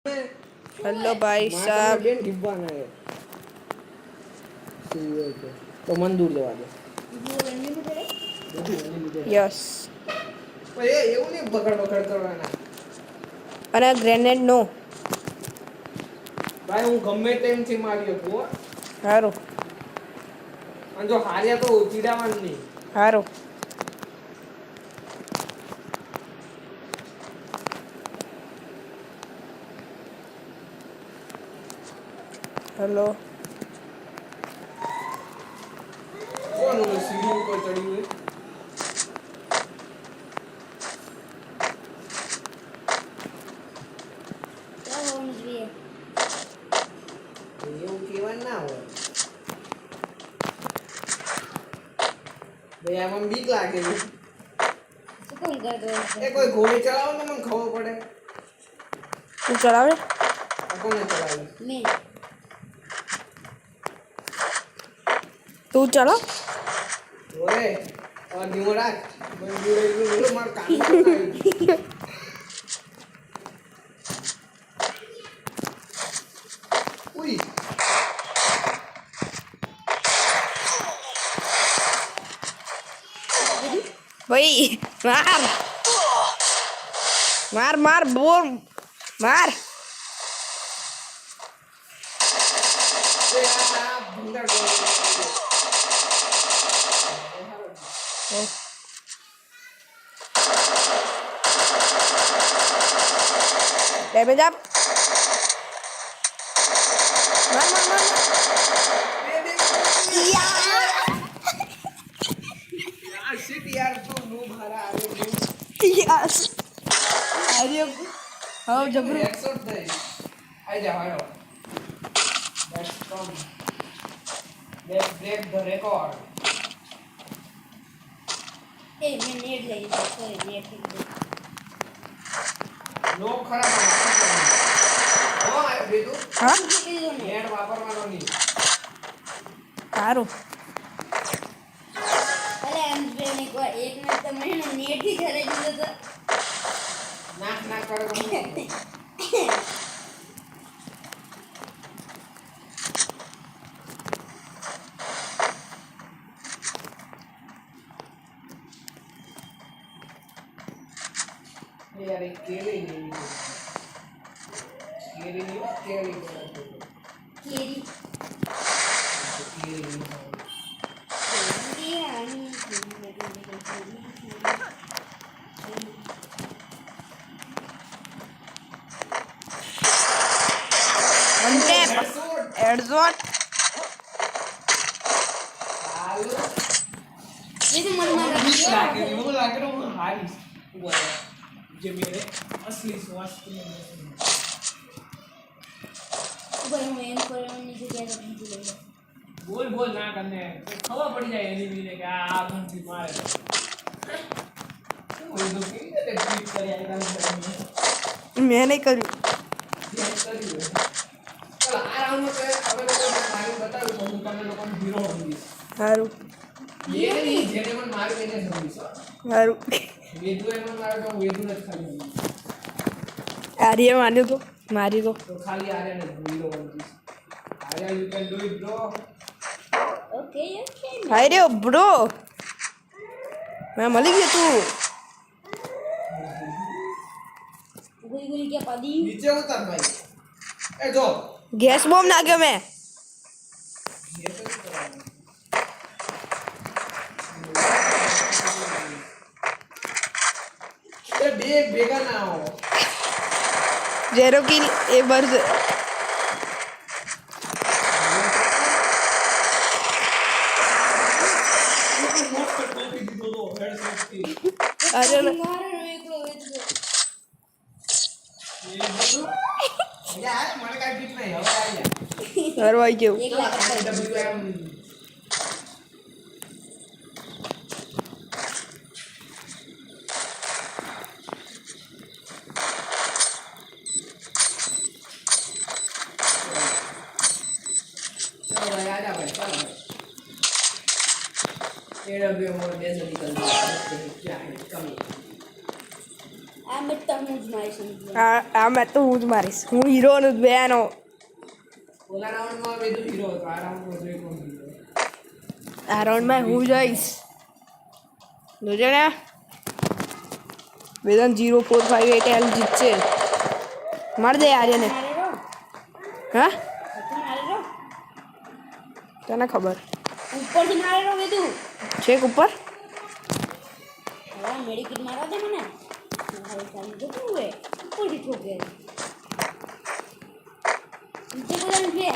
Hello भाई साहब બેન ડિબ્બાના હે તો મન દૂર જવા દે यस એ એવું નહીં બગડ કરવાના अरे ग्रेनेड नो ભાઈ હું ગમે તેમથી માર્યો છું हारो અને જો હાર્યા તો ચીડાવાનું નહીં हारो हेलो કોણ સીડી ઉપર ચડ્યું હોય એવું કહેવાનું ના હોય ભાઈ આમાં બીક લાગે છે એ કોઈ ઘોડી ચલાવો ને મને ખબર પડે तू चलावे કોને ચલાવી मैं तू चला ઓરે આ ધીમો રાખ બંદૂક માર કાન પર ઉઈ भाई मार मार मार बोल मार એ આ ભંગાર डैमेज अप मार मार मार આ શિટ યાર તો નો ભારા આવે यस अरे हाउ जबरू હેડશોટ દે આઈ જા હાલો let's come let's break the record ए मैं नेट ले लिया सॉरी नेट નો ખરાબ ઓ આ બેદુ हाँ નેટ વાપરવાનો નહીં हारो अरे हम ने को एक में तो मैंने नेट ही करे दिया तो નાક નાક કરે यार एक केले नहीं केले नहीं केले केरी केले केरी आनी वन टैप हेडशॉट ये तो मन मार दिया वो लाके वो हारिस वो जो मेरे असली स्वास्थ्य में भाई मैं इन पर नीचे क्या करने के लिए बोल बोल ना करने खबर पड़ जाए एनिमी ने क्या आ घंटी मारे कोई तो कहीं ते ट्वीट कर आएगा मैं नहीं करी चल आराम में हमें लोगों को मारी बताओ तो हम करने लोगों को हीरो होंगे हारो ये नहीं जेने मन मार लेने जरूरी सर हारो वेदु एमन मारे तो वेदु ने खाली आर्य मान्यो तो खाली आर्या ने हीरो होंगे Arya you can do it bro okay okay hi रे ब्रो मैं मली गया तू गोली गोली क्या पादी नीचे उतर भाई ए जो गैस बॉम्ब ना गया मैं ये तो कराना ये बेगा ना हो जेरो किल एक बार से अरे ना मारो एकलो यार મને કાઈ બીક નહીં હવે આવી જા हरवाई क्यों एक लाख WM चलो भाई आ जा भाई चलो AWM और डेजर्ट निकल क्या है कमी આ મેચ તો હું જ મારીશ સમજી. આ મેચ તો હું જ મારીશ. હું હીરોનો જ બેનો. ઓલા રાઉન્ડમાં વેદુ હીરો હતો, આ રાઉન્ડમાં જોઈ કોણ હીરો. આ રાઉન્ડમાં હું જઈશ. જોજે ને વેદન 0458 જીતશે. માર દે આર્યને. મારેલો હા હતું મારેલો તને ખબર ઉપરથી મારેલો કીધું. છેક ઉપર હવે મેડિકિટ મારવા દે મને. મારું ચાલુ જતું હોય ઉપરથી ઠોકે. નીચે બોલાનું છે.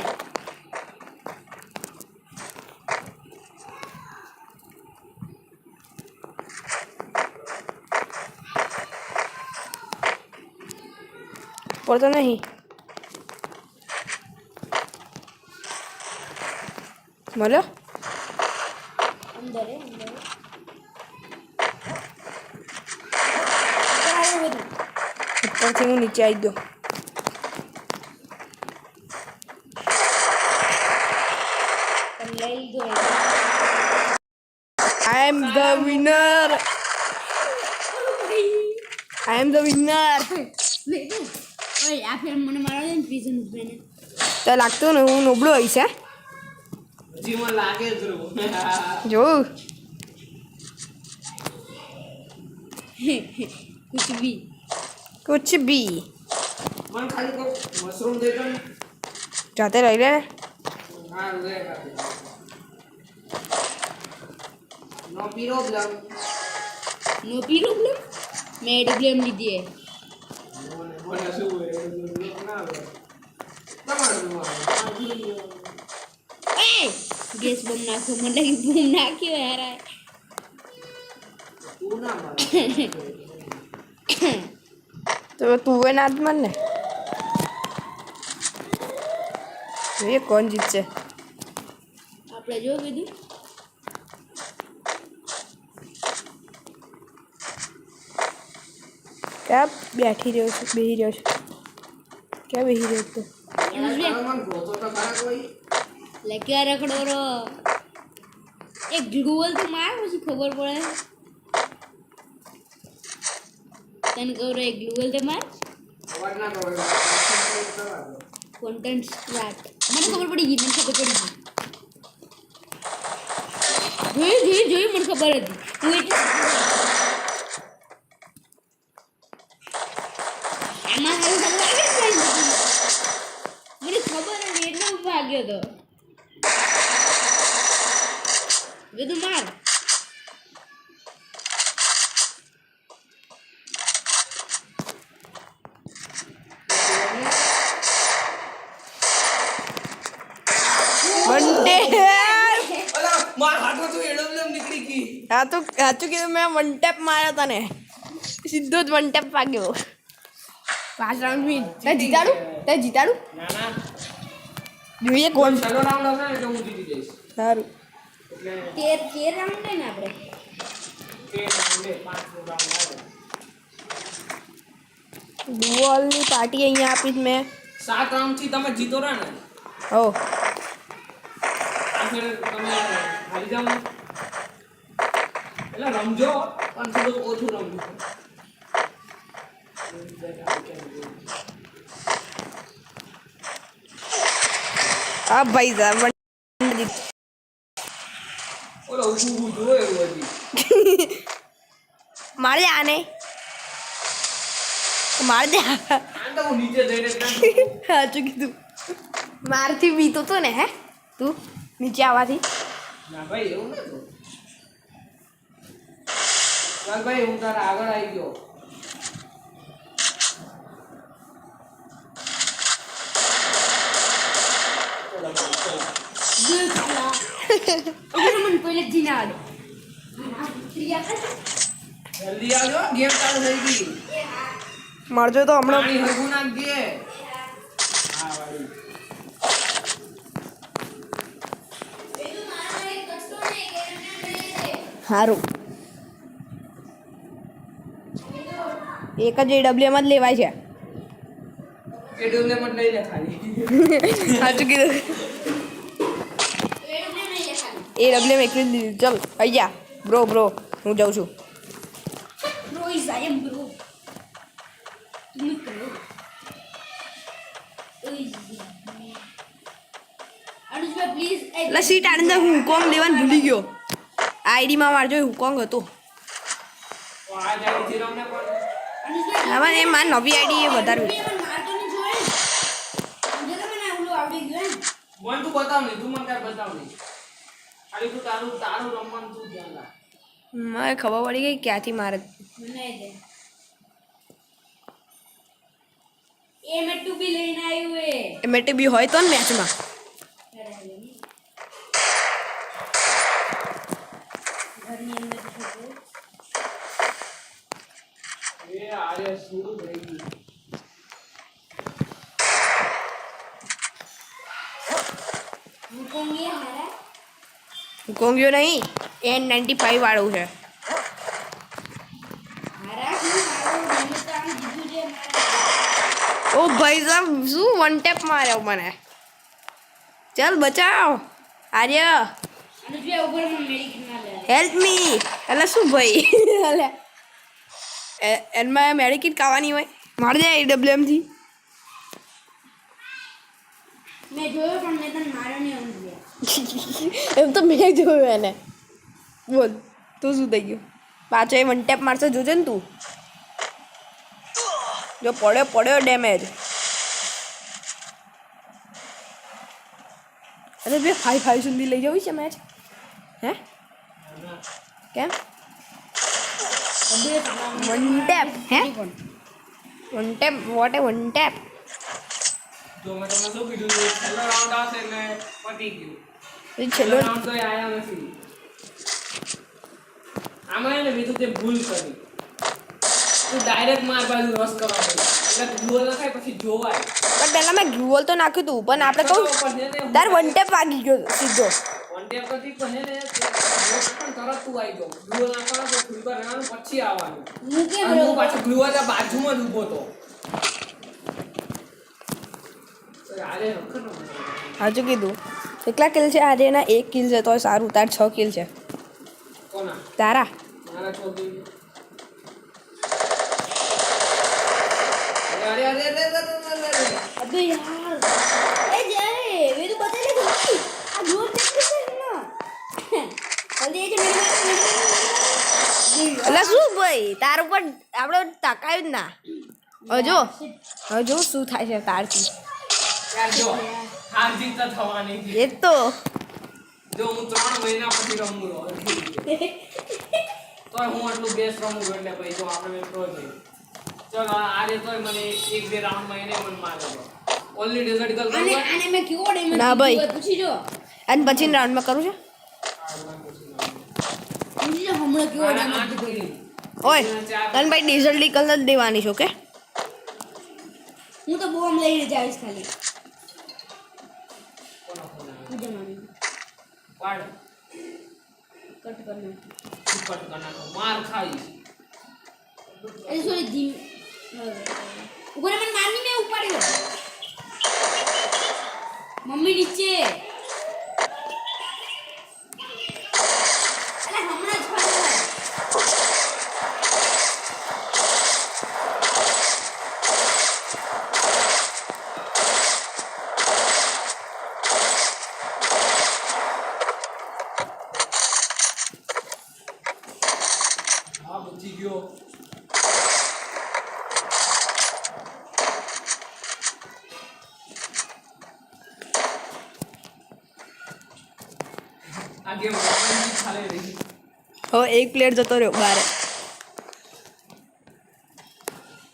ઉપર તો નહીં. મળ્યો અંદર હે અંદર. ચાલો બધું. ઉપરથી હું નીચે આવી ગયો. પણ લઈ લીધો એ. I am the winner. I am the winner. લીધું. ઓય આ ફેર મને મારવા દે ને પ્રિઝન ઉભેને. તો લાગતું ને હું નબળો હઈશ. હે હજી મને લાગે ધ્રુવ. જોઉં कुछ भी कुछ भी મને ખાલી કોઈ મશરૂમ દેતો ને. જાતે લઈ લે ને. હા લે કાપી. નો પીરો બ્લમ. नो पीरो ब्लम मैं ब्लम लीजिए મને શું હોય બ્લમ ના આવે. તમારું ए गैस बम नाखो मन लगी बम नाख्यो यार તું ના માર. તો તું એ નાચ મન ને. એ કોણ જીતશે. આપણે જો કીધું ક્યાં બેઠી રહ્યો છું બેહી રહ્યો છું ક્યાં બેહી રહ્યો તું. મને ગોતો તો ખરા કોઈ. लेके आ रखड़ो रो एक गूगल तो मार मुझे खबर पड़े तन करो एक गूगल तो मार અવાજ ના કરો. कंटेंट स्टार्ट મને ખબર પડી ગઈ જોઈ મને ખબર હતી તું એટલે આમાં હારું લાગે મને ખબર હતી એટલે હું ભાગ્યો તો બધું માર વંટે અલા માર હાથો તો એડમ નીકળી ગઈ. હા તો સાચું કીધું મેં વન ટેપ માર્યો તને સીધો જ વન ટેપ વાગ્યો. 5 રાઉન્ડ વિન. તે જીતાડું ના ના જોઈએ કોણ. છેલ્લો રાઉન્ડ હશે ને એટલે હું જીતી જઈશ. સારું એટલે 13 રાઉન્ડ ને આપણે કે રાઉન્ડે 5 રાઉન્ડ આવે. ડુઅલની પાર્ટી અહીંયા આપી જ મેં. 7 રાઉન્ડ થી તમે જીતો રહ્યા ને. હો આ ફેર તમે હારી જાવ ને. એટલે રમજો પણ થોડું ઓછું રમજો. હા ભાઈ સાહેબ ઓલો ઊભું જોયો એવું હજી. મારે આને માર દે. આ તો હું નીચે જઈને જ નાખું. સાચું કીધું. મારથી બીતો તો ને હે તું નીચે આવવાથી. ના ભાઈ એવું નતું. ચાલ ભાઈ હું તારા આગળ આવી ગયો. મને પહેલે જ જીના આવડે જલ્દી આવજો ગેમ ચાલુ થઈ ગઈ. મારજો તો હમણાં. પાણી હરખું નાખજે. હા વાળી. સારું એક જ એડબ્લ્યુએમ જ લેવાય છે. એડબ્લ્યુએમ મત લઈ લે ખાલી. સાચું કીધું. એડબ્લ્યુએમ એકલી જ લીધું. ચાલ આવી જા બ્રો હું જાઉં છું. Bro is I am bro. અનુજભાઈ please એટલે સીટ આનંદ હુકોંગ લેવાનું ભૂલી ગયો આઈડીમાં મારજો હુકોંગ હતો તો આ જાય છે રમને પણ અનુજભાઈ આમાં એ માર નવી આઈડી એ વધારે મારતો નહીં જોડે સમજે તમે ને ઓલું આવડી ગયું મને તું બતાવ નહીં તું મને કાંઈ બતાવ નહીં ખાલી તું તારું રમવાનું તું ધ્યાન રાખ મને ખબર પડી ગઈ ક્યાંથી મારે મને દે એ મેટુ બી લઈને આવ્યું એ મેટે બી હોય તો ને મેચમાં ઘરની અંદર છોકરો એ આરે શું થઈ ગયું મુકોંગે હારા હુકોંગ્યો નહીં N95 વાળું છે હારા શું મારો મને તો આમ જીજુ જે મારા ઓ ભાઈ સાહેબ શું વન ટેપ માર્યો મને ચાલ બચાવ આર્ય અનુજભાઈ ઉપર મને મેડિકિટ ના લે હેલ્પ મી એટલે શું ભાઈ એટલે એમાં મેડિકિટ ખાવાની હોય મારી દે AWM થી મેં જોયો પણ મેં તને માર્યો નહીં અનુજભાઈ એમ તો મેં જોયું એને બોલ તું શું થઈ ગયું પાછો એ વન ટેપ મારશે જોજે ને તું જો પડ્યો ડેમેજ અરે બે 5-5 સુધી લઈ જવી છે મેચ હે કેમ વન ટેપ હે વન ટેપ વોટ એ વન ટેપ જો મેં તમને શું કીધું હતું? છેલ્લો રાઉન્ડ આવશે એટલે પતી ગયું છેલ્લો રાઉન્ડ તો આયા નથી આમાં એને બીજું તે ભૂલ કરી તું ડાયરેક્ટ માર બાજુ રસ કરવા દે એટલે ગ્લુઅલ નખાય પછી જોવાય પણ પહેલા મેં ગ્લુઅલ તો નાખ્યું હતું પણ આપણે કહું તાર વન ટેપ વાગી ગયો સીધો વન ટેપ કરતી પણ હે ને પણ તરત તું આવી ગયો ગ્લુઅલ નાખવાનો તો થોડી વાર રહેવાનું પછી આવવાનું હું કેમ અને હું પાછો ગ્લુઅલ આ બાજુમાં જ ઊભો તો અરે રખડ ન સાચું કીધું કેટલા કિલ છે આર્યના 1 કિલ છે તો સારું તાર 6 કિલ છે કોના તારા મારા છોકરી અરે અરે અરે અરે અબે યાર એ જાય વે તો બતાલે કે આ જોર દેખ છે ના જલ્દી એ જે એટલે શું ભાઈ તાર ઉપર આપણે તાકાયું જ ના હજો શું થાય છે તારથી યાર જો હાર જીત તો થવાની છે એ તો જો હું 3 મહિના પછી રમું તો હું આટલું બેસ્ટ રમું એટલે ભાઈ જો આપણે મેં પ્રો છે ચલો આ રે તોય મને 1-2 રાઉન્ડ માં એને મન મારે તો ઓનલી ડેઝર્ટ ગર્લ આને આને મે કીવર્ડ એમ ના ભાઈ. પૂછી જો અને પછી રાઉન્ડમાં કરું છે પૂછી જો હમણાં કીવર્ડ એમ આઠ કરી ઓય તને ભાઈ ડીઝલ ડીકલ જ દેવાની છો કે હું તો બોમ્બ લઈને જાઈશ ખાલી કોનો ફોન આવ્યો પૂજા મામી પાડ કટ કરના કટ કરનાનો માર ખાઈશ એ સોરી ધીમ ઉપર મને મારની મે ઉપાડ્યો મમ્મી નીચે અરે હમણાં જ ફાડ્યો હા બચી ગયો આ ગેમ રોમેન્ટિક ચાલે રહી હવે એક પ્લેયર જતો રહ્યો બાર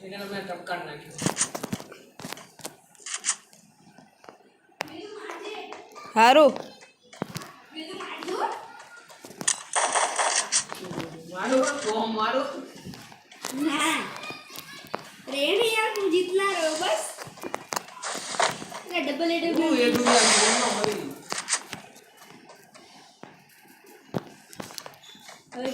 એને મેં ટપકાડ નાખ્યો સારું મારો તો મારો ના રેડી યાર તું જીતલા રહ્યો બસ ડબલ એ હું એ દુનિયા ગેમમાં મરી હવે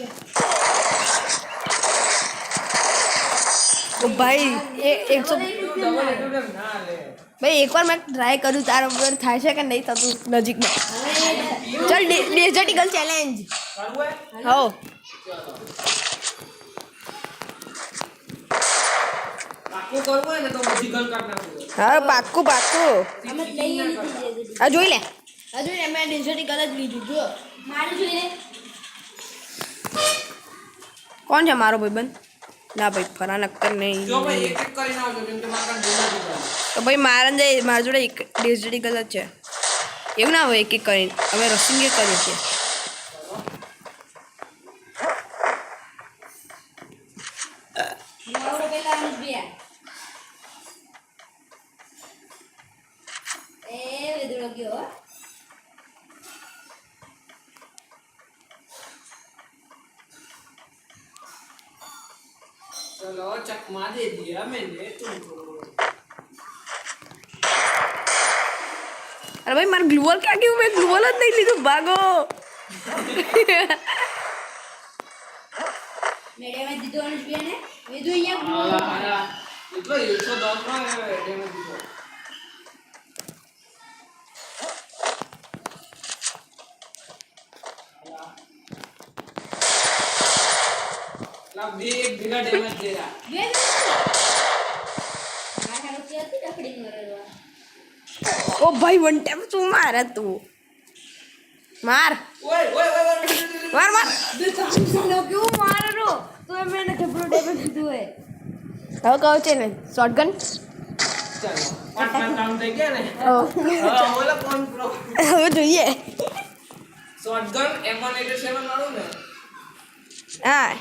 તો ભાઈ એ 100 તું ડબલ એટોડમ ના લે ભાઈ એકવાર મેં ટ્રાય કર્યું તારા ઉપર થાય છે કે નહીં થતું નજીકમાં ચાલ ડેઝર્ટ ઈગલ ચેલેન્જ કરવું હે હો ચલો પાકું કરવું હોય ને તો બધી ગન કાઢ નાખો. હા પાક્કું પાક્કું. અમે લઈએ નથી આ જોઈ લે મેં ડેઝર્ટી કલર જ લીધું જો. મારું જોઈ લે. કોણ છે મારો ભાઈબંધ? ના ભાઈ ફરા નક્કર નહીં. જો ભાઈ એક એક કરીને આવજો કેમ કે મારા કાન બોલા દીધા. તો ભાઈ મારા જોડે એક ડેઝર્ટી કલર છે. એવું ના હોય એક એક કરીને અમે રસિંગ કરીએ છીએ. મારો પેલા આમ બે એ વેદરો ગયો હો. चलो चकमा दे दिया मैंने तुमको. અરે ભાઈ મારે ગ્લુઅલ ક્યાં ગયું? મેં ગ્લુઅલ જ નહીં લીધું. ભાગો. મેડમે દીધો અનુજ બે ને વેદુ અહીંયા આયા એટલો 110 માં ડેમેજ દીધો. લા બે એક बिना डैमेज दे रहा. વેદુ મારા કે હતી ડફડી મરેલો. ઓ ભાઈ વન ટેપ શું મારે તું? માર ओए ओए ओए માર માર. બે કામ ચાલો કેવું મારરો તો મેં ને જબરો ડેમેજ દીધું હે. હવે કહો છે ને શોટગન. चलो पांच काउंट થઈ ગયા ને. હા ઓલા કોણ પ્રો હવે જોઈએ. શોટગન M187 વાળું ને હા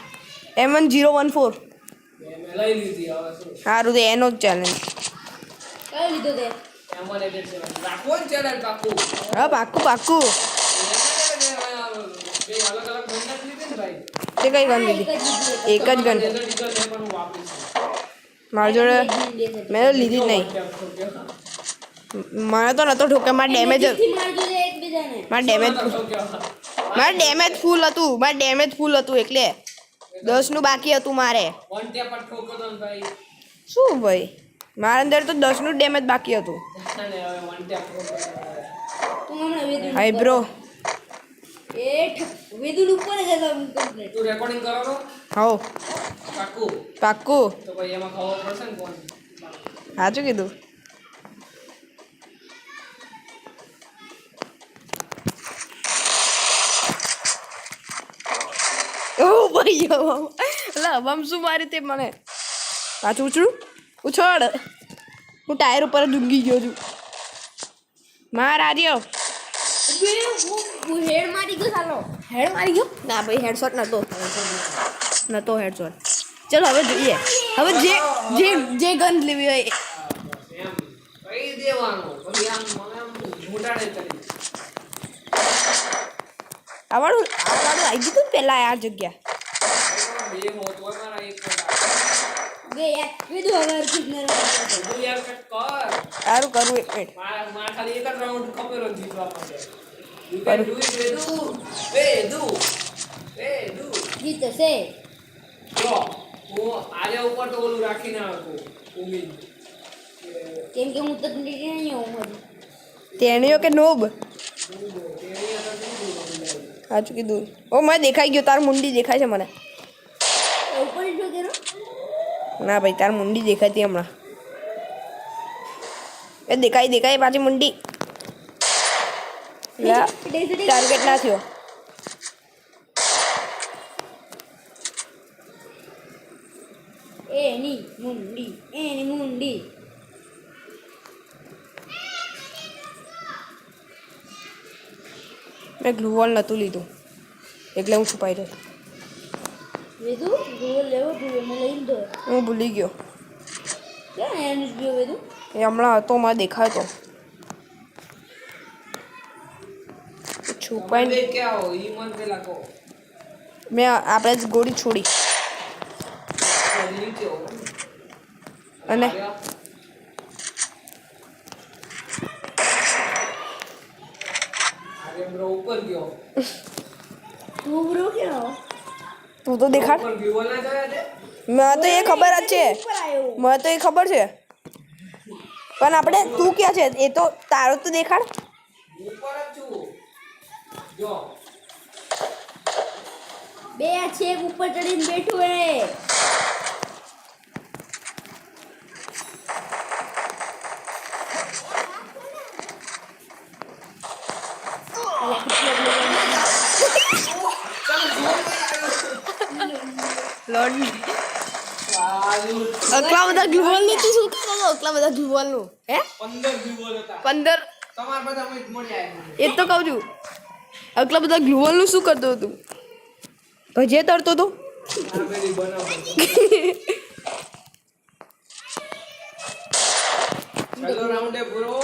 M1014 મેં લઈ લીધી હવે શું સારું તો એનો જ ચેલેન્જ. કયો લીધો તે? M187 રાખો ને ચેનલ પાકું. હા પાક્કું પાક્કું. બે અલગ અલગ બંદૂક લીધી ને ભાઈ. તે કઈ ગન લીધી? એક જ ગન. મારી જોડે મેં તો લીધી જ નહીં. મને તો નતો ઠોકે. મારા ડેમેજ મારજો દે એકબીજાને. મારે ડેમેજ ફૂલ હતું એટલે 10 નું બાકી હતું મારે. વન ટેપ પર ઠોકો તો ભાઈ. શું ભાઈ મારા અંદર તો 10 નું ડેમેજ બાકી હતું. અને હવે વન ટેપ ઠોકો. તું હમણાં વેદુ હાય બ્રો. વેદુ ઉપર જ હતા કમ્પ્લીટ. તું રેકોર્ડિંગ કરો હો પાકું. પાક્કું. તો ભાઈ એમાં ખબર પડશે ને કોણ. સાચું કીધું. ઓ ભાઈ અલા બમ શું મારી તે મને પાછું ઉછળ. હું ટાયર ઉપર જ ઊંઘી ગયો છું. માર આર્યો હું હેડ મારી ગયો સાલો. હેડ મારી ગયો. ના ભાઈ હેડશોટ નતો હેડશોટ. ચલો હવે જોઈએ. હવે જે ગન લેવી હોય એમ કઈ દેવાનું પછી આમ મને આમ મોટાડે કરી. આવડું આવી ગયું પેલા આ જગ્યા. બે હોત હોય મારા એક બે યાર વેદુ હવે સિગ્નલ તું યાર કટ કર. સારું કરું એક મિનિટ. મારા ખાલી એક જ રાઉન્ડ ખબર જ જીતવા માટે. You can do it, Vedu. જીતશે. જો હું આલે ઉપર તો ઓલું રાખીને આવતો ઉમીદ. કેમ કે હું તો નહીં હું તેણીઓ કે નોબ સાચું કીધું. ઓ મને દેખાઈ ગયો. તાર મુંડી દેખાય છે મને. ઉપર જો કેરો ના ભાઈ તાર મુંડી દેખાતી હમણાં. એ દેખાય પાછી મુંડી. ટાર્ગેટ ના થયો. એની મુંડી મેં ગ્લુવોલ નહોતું લીધું એટલે હું છુપાઈ રહ્યો. વેદુ ગોળ લેવો જોઈએ મેં લઈ લીધો. હું ભૂલી ગયો. ક્યાં એનું જ ગયો વેદુ? એ હમણાં હતો મને દેખાયો તો. છુપાઈ બે ક્યાં હો ઈ મન પેલા કહો. મેં આપણે જ ગોળી છોડી નીચે હો. અને અરે બ્રો ઉપર ગયો. તું બ્રો ક્યાં હો? તું તો દેખાડ. ઉપર ગયો ના જોયા તે. મને તો એ ખબર જ છે. ઉપર આવ્યો. મને તો એ ખબર છે પણ આપણે તું ક્યાં છે એ તો તારો તો દેખાડ. ઉપર જ છું. જો બે છેક ઉપર ચડીને બેઠું હે. લોડ સારું. અકલા બધા ગ્લુવલનું તું શું કરો છો અકલા બધા ગ્લુવલનું હે 15 દિવસ હતા 15 તમારા બધા અમે મળી આવ્યા એ જ તો કહું છું અકલા બધા ગ્લુવલનું શું કરતો તું ભજીયા તરતો તો આ પેલી બનાવતો ચલો રાઉન્ડ એ પૂરો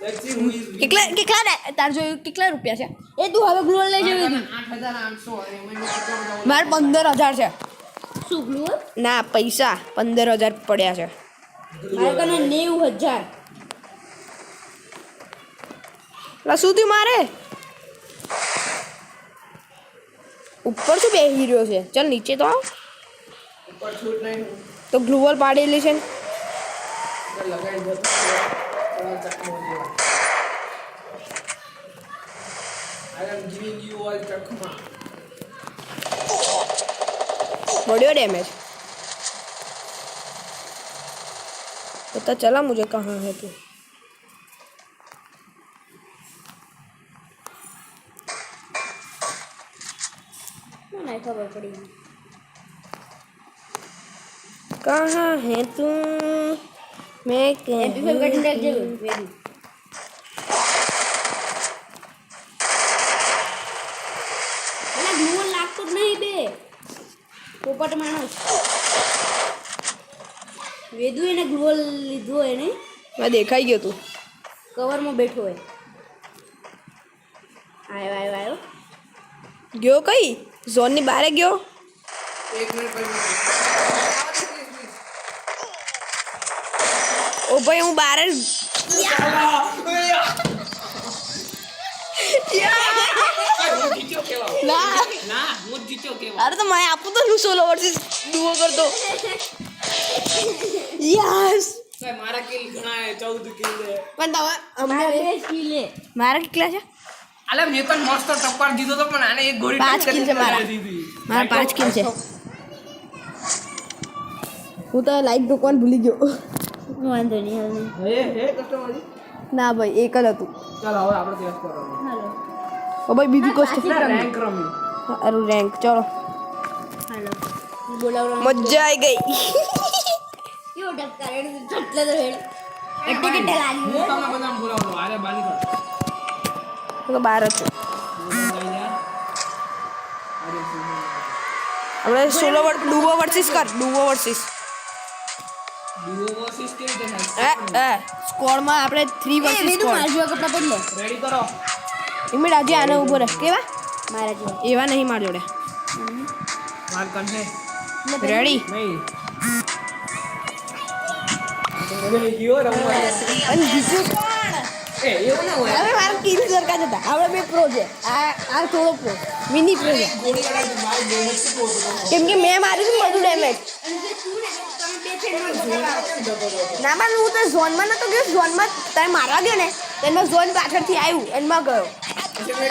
લેટ્સ સી હુ ઇઝ તાર જોયું કેટલા રૂપિયા છે એ તું હવે ગ્લુવલ લઈ જવી 8800 અને મને કેટલો બધા મારે 15,000 છે શું ગ્લુઅર ના પૈસા 15,000 પડ્યા છે મારે કને 90,000 લા શું થયું મારે ઉપર શું બેસી રહ્યો છે ચાલ નીચે તો આવ ઉપર છૂટ નહીં તો ગ્લુવલ પાડેલી છે ને લગાઈ દો થોડા ચકમો જેવા I am giving you all Chakma बढ़िया डैमेज पता चला मुझे कहाँ है तू મને ખબર પડી कहाँ है तू मैं એપિસોડ કટિંગ રાખજે વેરી એલા ગ્લુઅર લાગતો જ નહીં બે પોપટ માણસ વેદુ એને ગ્લુઅર લીધો હોય ને मैं देखाई गयो तू કવરમાં બેઠો હોય આવ્યો गयो कई जोन ની બારે ગયો એક મિનિટ પછી ओ भाई હું બારે જીત્યો કેવા ના ના હું જીત્યો કેવા અરે તો मैं આપું તો હું સોલો વર્સિસ ડુઓ કરતો યસ ભાઈ મારા કિલ ઘણા હે 14 કિલ હે પણ તમે મારે બે સ્કીલ હે મારા કેટલા છે અલે મેં તો મસ્ત ટક્કર દીધો તો પણ આને એક ગોળી 5 કિલ છે મારા મારા 5 કિલ છે હું તો લાઈક દુકાન ભૂલી ગયો વાંધો નહીં હવે હે કસ્ટમર ના ભાઈ એક જ હતું ચાલ હવે આપણે ટેસ્ટ કરવાનું હાલો ઓ ભાઈ બીજું કશું રેન્ક રમી અરે રેન્ક ચલો હાલો બોલાવરો મજા આવી ગઈ કેવો ટક્કર એને છટલે તો હેડ એટલે કે લાગી હું તમને બધાને બોલાવતો આરે બાલી કર હું તો બહાર જ છું આપણે સોલો ડુઓ વર્સિસ કર ડુઓ વર્સિસ ડુઓ વર્સિસ કેવી રીતે થાય સ્કોરમાં આપણે 3 વર્સિસ વેદુ સ્કોર મારા જેવા કપડા બદલે રેડી કરો ઇમિડ આજે આને ઊભો રહે કેવા મારા જેવા એવા નહીં માર જોડે માર કંઠે રેડી નહીં હવે ગયો રમવા અને બીજું કોણ એ એવું ના હોય હવે મારા કિલ સરકા જતા આપણે બે પ્રો છે આ થોડો પ્રો મિની પ્રો છે ગોળી અડાડી મારી ડેમેજ કેટલું હતું કેમ કે મેં માર્યું બધું ડેમેજ ના પણ હું તો ઝોનમાં નતો ગયો ઝોનમાં તમે મારવા ગયો ને તો એમાં ઝોન પાછળથી આવ્યું એમાં ગયો તમે